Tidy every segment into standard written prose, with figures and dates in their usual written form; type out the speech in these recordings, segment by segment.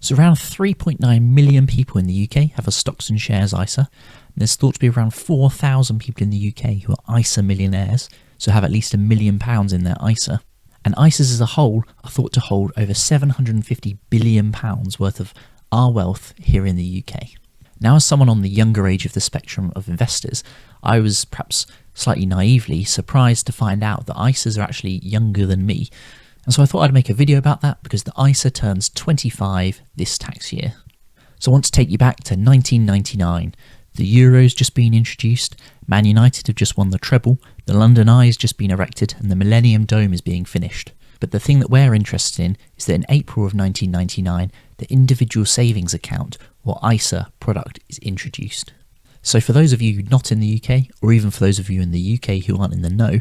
So around 3.9 million people in the UK have a stocks and shares ISA. And there's thought to be around 4,000 people in the UK who are ISA millionaires, so have at least £1 million in their ISA. And ISAs as a whole are thought to hold over £750 billion worth of our wealth here in the UK. Now, as someone on the younger age of the spectrum of investors, I was perhaps slightly naively surprised to find out that ISAs are actually younger than me. And so I thought I'd make a video about that because the ISA turns 25 this tax year. So I want to take you back to 1999. The Euro's just been introduced, Man United have just won the treble, the London Eye has just been erected, and the Millennium Dome is being finished. But the thing that we're interested in is that in April of 1999, the Individual Savings Account, or ISA, product is introduced. So for those of you not in the UK, or even for those of you in the UK who aren't in the know,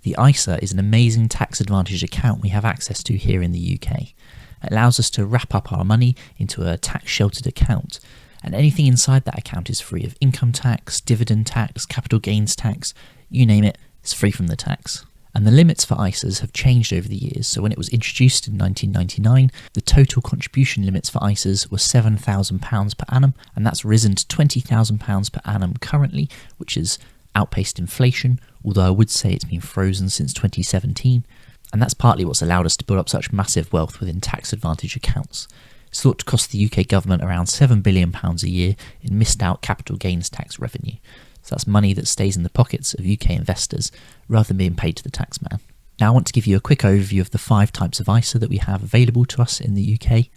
the ISA is an amazing tax advantage account we have access to here in the UK. It allows us to wrap up our money into a tax sheltered account, and anything inside that account is free of income tax, dividend tax, capital gains tax, you name it, it's free from the tax. And the limits for ISAs have changed over the years, so when it was introduced in 1999, the total contribution limits for ISAs were £7,000 per annum, and that's risen to £20,000 per annum currently, which has outpaced inflation, although I would say it's been frozen since 2017, and that's partly what's allowed us to build up such massive wealth within tax advantage accounts. It's thought to cost the UK government around £7 billion a year in missed out capital gains tax revenue. So that's money that stays in the pockets of UK investors rather than being paid to the taxman. Now I want to give you a quick overview of the 5 types of ISA that we have available to us in the UK.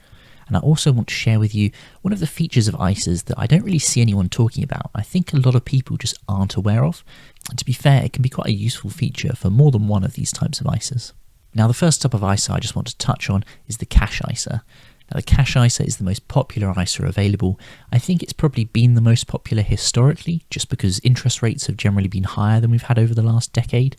And I also want to share with you one of the features of ISAs that I don't really see anyone talking about. I think a lot of people just aren't aware of. And to be fair, it can be quite a useful feature for more than one of these types of ISAs. Now the first type of ISA I just want to touch on is the cash ISA. Now the cash ISA is the most popular ISA available. I think it's probably been the most popular historically, just because interest rates have generally been higher than we've had over the last decade,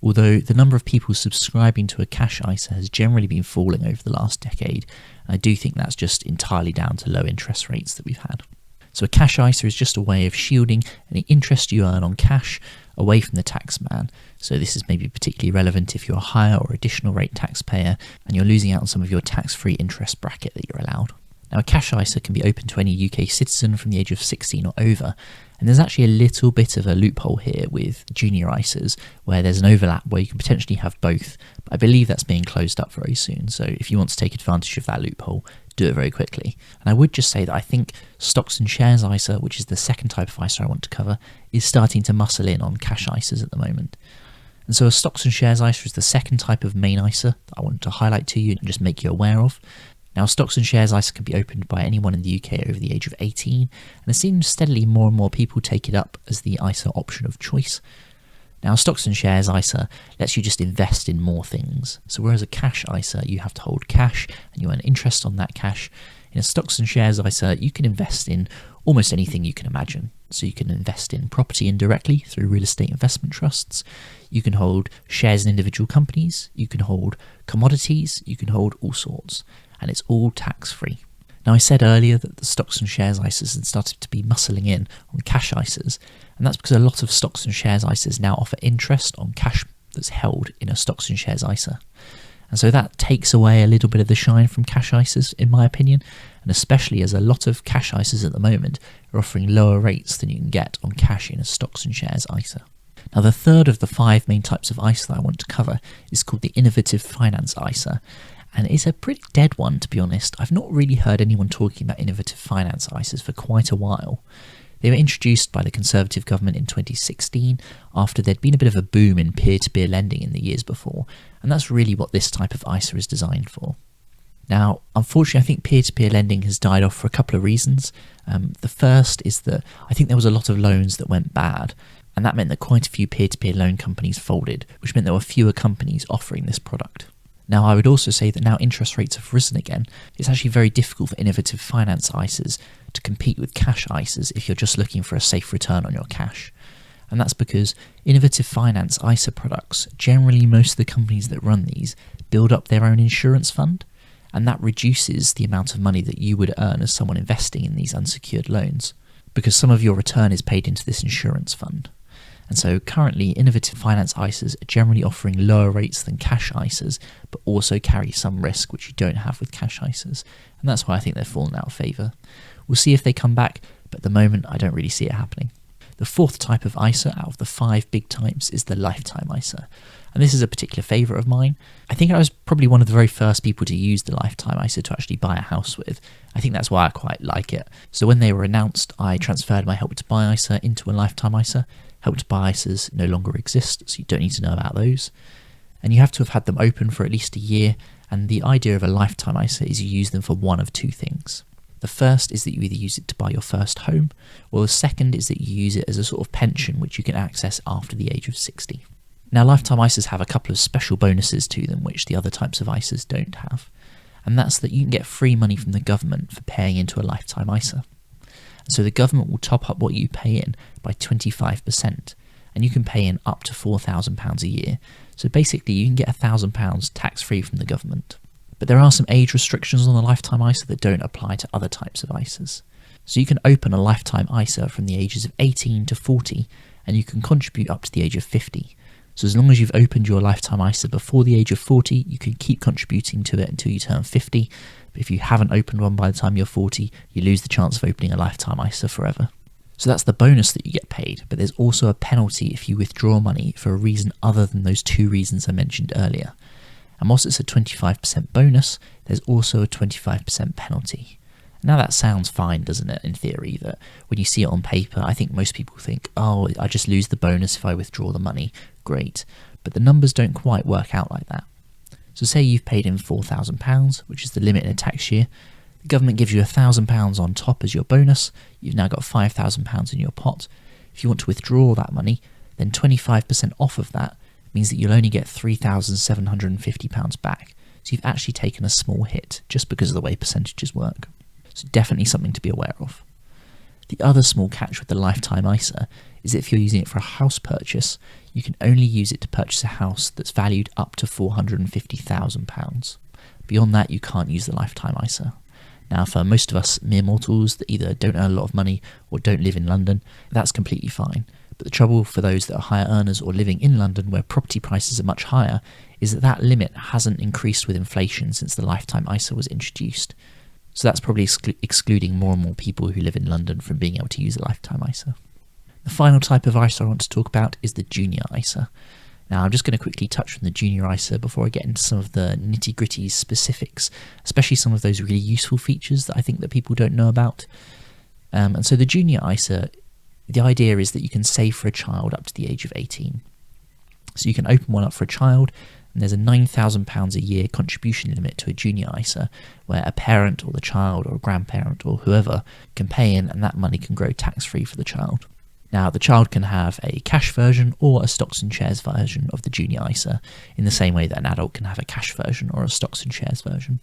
although the number of people subscribing to a cash ISA has generally been falling over the last decade. And I do think that's just entirely down to low interest rates that we've had. So a cash ISA is just a way of shielding any interest you earn on cash away from the taxman. So this is maybe particularly relevant if you're a higher or additional rate taxpayer and you're losing out on some of your tax-free interest bracket that you're allowed. Now a cash ISA can be open to any UK citizen from the age of 16 or over, and there's actually a little bit of a loophole here with junior ISAs where there's an overlap where you can potentially have both, but I believe that's being closed up very soon. So if you want to take advantage of that loophole, do it very quickly. And I would just say that I think stocks and shares ISA, which is the second type of ISA I want to cover, is starting to muscle in on cash ISAs at the moment. And so a stocks and shares ISA is the second type of main ISA that I wanted to highlight to you and just make you aware of. Now, stocks and shares ISA can be opened by anyone in the UK over the age of 18, and it seems steadily more and more people take it up as the ISA option of choice. Now, stocks and shares ISA lets you just invest in more things. So whereas a cash ISA, you have to hold cash and you earn interest on that cash, in a stocks and shares ISA, you can invest in almost anything you can imagine. So you can invest in property indirectly through real estate investment trusts. You can hold shares in individual companies. You can hold commodities. You can hold all sorts. And it's all tax-free. Now, I said earlier that the stocks and shares ISAs had started to be muscling in on cash ISAs, and that's because a lot of stocks and shares ISAs now offer interest on cash that's held in a stocks and shares ISA. And so that takes away a little bit of the shine from cash ISAs, in my opinion, and especially as a lot of cash ISAs at the moment are offering lower rates than you can get on cash in a stocks and shares ISA. Now, the third of the 5 main types of ISA that I want to cover is called the Innovative Finance ISA. And it's a pretty dead one, to be honest. I've not really heard anyone talking about innovative finance ISAs for quite a while. They were introduced by the Conservative government in 2016 after there'd been a bit of a boom in peer-to-peer lending in the years before, and that's really what this type of ISA is designed for. Now, unfortunately, I think peer-to-peer lending has died off for a couple of reasons. The first is that I think there was a lot of loans that went bad, and that meant that quite a few peer-to-peer loan companies folded, which meant there were fewer companies offering this product. Now, I would also say that now interest rates have risen again, it's actually very difficult for innovative finance ISAs to compete with cash ISAs if you're just looking for a safe return on your cash. And that's because innovative finance ISA products, generally most of the companies that run these, build up their own insurance fund, and that reduces the amount of money that you would earn as someone investing in these unsecured loans, because some of your return is paid into this insurance fund. And so currently, innovative finance ISAs are generally offering lower rates than cash ISAs, but also carry some risk, which you don't have with cash ISAs. And that's why I think they've fallen out of favour. We'll see if they come back, but at the moment, I don't really see it happening. The fourth type of ISA out of the 5 big types is the lifetime ISA. And this is a particular favourite of mine. I think I was probably one of the very first people to use the lifetime ISA to actually buy a house with. I think that's why I quite like it. So when they were announced, I transferred my Help to Buy ISA into a lifetime ISA. Help to Buy ISAs no longer exist, so you don't need to know about those. And you have to have had them open for at least a year, and the idea of a lifetime ISA is you use them for one of 2 things. The first is that you either use it to buy your first home, or the second is that you use it as a sort of pension which you can access after the age of 60. Now, lifetime ISAs have a couple of special bonuses to them which the other types of ISAs don't have, and that's that you can get free money from the government for paying into a lifetime ISA. And so the government will top up what you pay in by 25%, and you can pay in up to £4,000 a year. So basically you can get £1,000 tax-free from the government. But there are some age restrictions on the lifetime ISA that don't apply to other types of ISAs. So you can open a lifetime ISA from the ages of 18 to 40, and you can contribute up to the age of 50. So as long as you've opened your lifetime ISA before the age of 40, you can keep contributing to it until you turn 50. But if you haven't opened one by the time you're 40, you lose the chance of opening a lifetime ISA forever. So that's the bonus that you get paid, but there's also a penalty if you withdraw money for a reason other than those 2 reasons I mentioned earlier. And whilst it's a 25% bonus, there's also a 25% penalty. Now that sounds fine, doesn't it, in theory, that when you see it on paper, I think most people think, oh, I just lose the bonus if I withdraw the money. Great. But the numbers don't quite work out like that. So say you've paid in £4,000, which is the limit in a tax year. The government gives you £1,000 on top as your bonus. You've now got £5,000 in your pot. If you want to withdraw that money, then 25% off of that means that you'll only get £3,750 back. So you've actually taken a small hit just because of the way percentages work. So definitely something to be aware of. The other small catch with the lifetime ISA is that if you're using it for a house purchase, you can only use it to purchase a house that's valued up to £450,000. Beyond that, you can't use the lifetime ISA. Now, for most of us mere mortals that either don't earn a lot of money or don't live in London, that's completely fine. But the trouble for those that are higher earners or living in London where property prices are much higher is that that limit hasn't increased with inflation since the lifetime ISA was introduced. So that's probably excluding more and more people who live in London from being able to use a lifetime ISA. The final type of ISA I want to talk about is the junior ISA. Now, I'm just going to quickly touch on the junior ISA before I get into some of the nitty-gritty specifics, especially some of those really useful features that I think that people don't know about. And so the junior ISA, the idea is that you can save for a child up to the age of 18. So you can open one up for a child, and there's a £9,000 a year contribution limit to a junior ISA, where a parent or the child or a grandparent or whoever can pay in, and that money can grow tax-free for the child. Now, the child can have a cash version or a stocks and shares version of the junior ISA, in the same way that an adult can have a cash version or a stocks and shares version.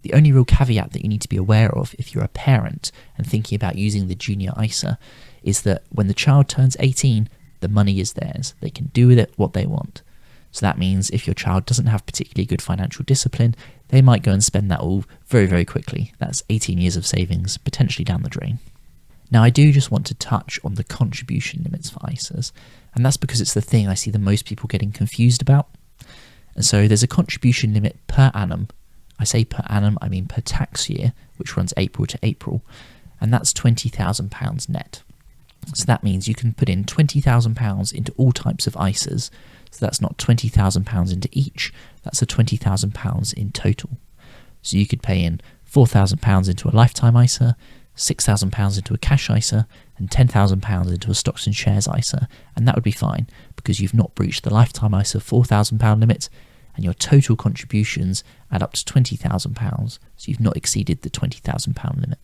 The only real caveat that you need to be aware of if you're a parent and thinking about using the junior ISA is that when the child turns 18, the money is theirs. They can do with it what they want. So that means if your child doesn't have particularly good financial discipline, they might go and spend that all very, very quickly. That's 18 years of savings, potentially down the drain. Now, I do just want to touch on the contribution limits for ISAs, and that's because it's the thing I see the most people getting confused about. And so there's a contribution limit per annum. I say per annum, I mean per tax year, which runs April to April, and that's £20,000 net. So that means you can put in £20,000 into all types of ISAs. So that's not £20,000 into each, that's a £20,000 in total. So you could pay in £4,000 into a lifetime ISA, £6,000 into a cash ISA, and £10,000 into a stocks and shares ISA, and that would be fine because you've not breached the lifetime ISA £4,000 limit, and your total contributions add up to £20,000, so you've not exceeded the £20,000 limit.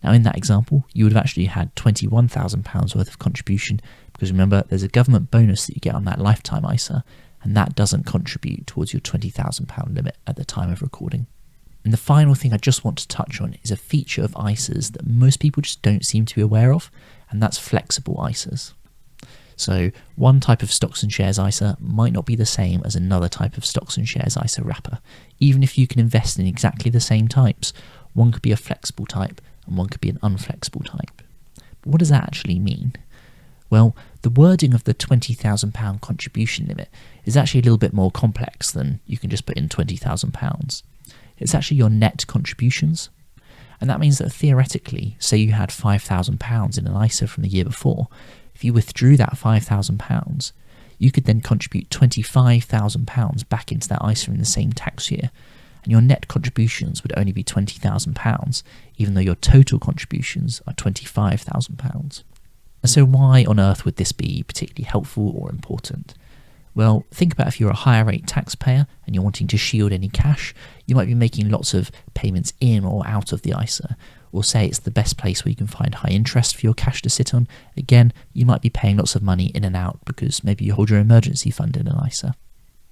Now, in that example, you would have actually had £21,000 worth of contribution, because remember, there's a government bonus that you get on that lifetime ISA, and that doesn't contribute towards your £20,000 limit at the time of recording. And the final thing I just want to touch on is a feature of ISAs that most people just don't seem to be aware of, and that's flexible ISAs. So one type of stocks and shares ISA might not be the same as another type of stocks and shares ISA wrapper. Even if you can invest in exactly the same types, one could be a flexible type and one could be an unflexible type. But what does that actually mean? Well, the wording of the £20,000 contribution limit is actually a little bit more complex than you can just put in £20,000. It's actually your net contributions. And that means that theoretically, say you had £5,000 in an ISA from the year before, if you withdrew that £5,000, you could then contribute £25,000 back into that ISA in the same tax year, and your net contributions would only be £20,000, even though your total contributions are £25,000. And so why on earth would this be particularly helpful or important? Well, think about if you're a higher rate taxpayer and you're wanting to shield any cash, you might be making lots of payments in or out of the ISA, or say it's the best place where you can find high interest for your cash to sit on. Again, you might be paying lots of money in and out because maybe you hold your emergency fund in an ISA.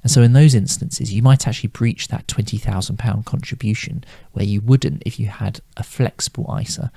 And so in those instances, you might actually breach that £20,000 contribution where you wouldn't if you had a flexible ISA.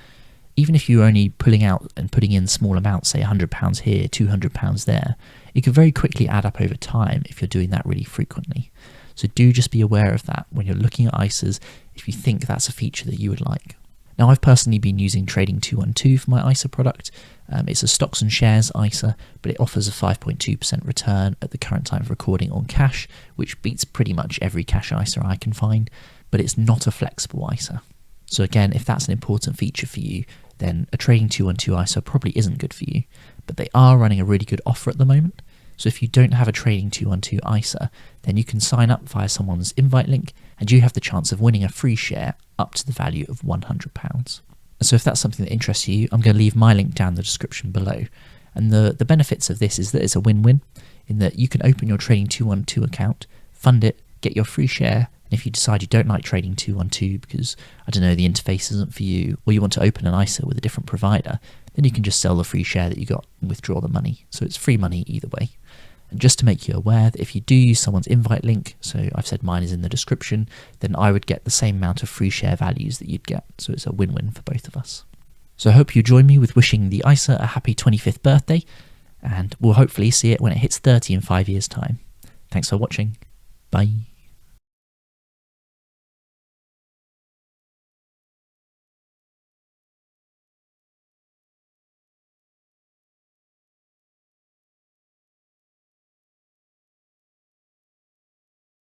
Even if you're only pulling out and putting in small amounts, say £100 here, £200 there, it could very quickly add up over time if you're doing that really frequently. So do just be aware of that when you're looking at ISAs if you think that's a feature that you would like. Now, I've personally been using Trading 212 for my ISA product. It's a stocks and shares ISA, but it offers a 5.2% return at the current time of recording on cash, which beats pretty much every cash ISA I can find, but it's not a flexible ISA. So again, if that's an important feature for you, then a Trading 212 ISA probably isn't good for you, but they are running a really good offer at the moment. So if you don't have a Trading 212 ISA, then you can sign up via someone's invite link and you have the chance of winning a free share up to the value of £100. And so if that's something that interests you, I'm going to leave my link down in the description below. And the benefits of this is that it's a win-win in that you can open your Trading 212 account, fund it, get your free share, and if you decide you don't like Trading 212 because, I don't know, the interface isn't for you, or you want to open an ISA with a different provider, then you can just sell the free share that you got and withdraw the money. So it's free money either way. And just to make you aware that if you do use someone's invite link, so I've said mine is in the description, then I would get the same amount of free share values that you'd get. So it's a win-win for both of us. So I hope you join me with wishing the ISA a happy 25th birthday, and we'll hopefully see it when it hits 30 in 5 years' time. Thanks for watching. Bye.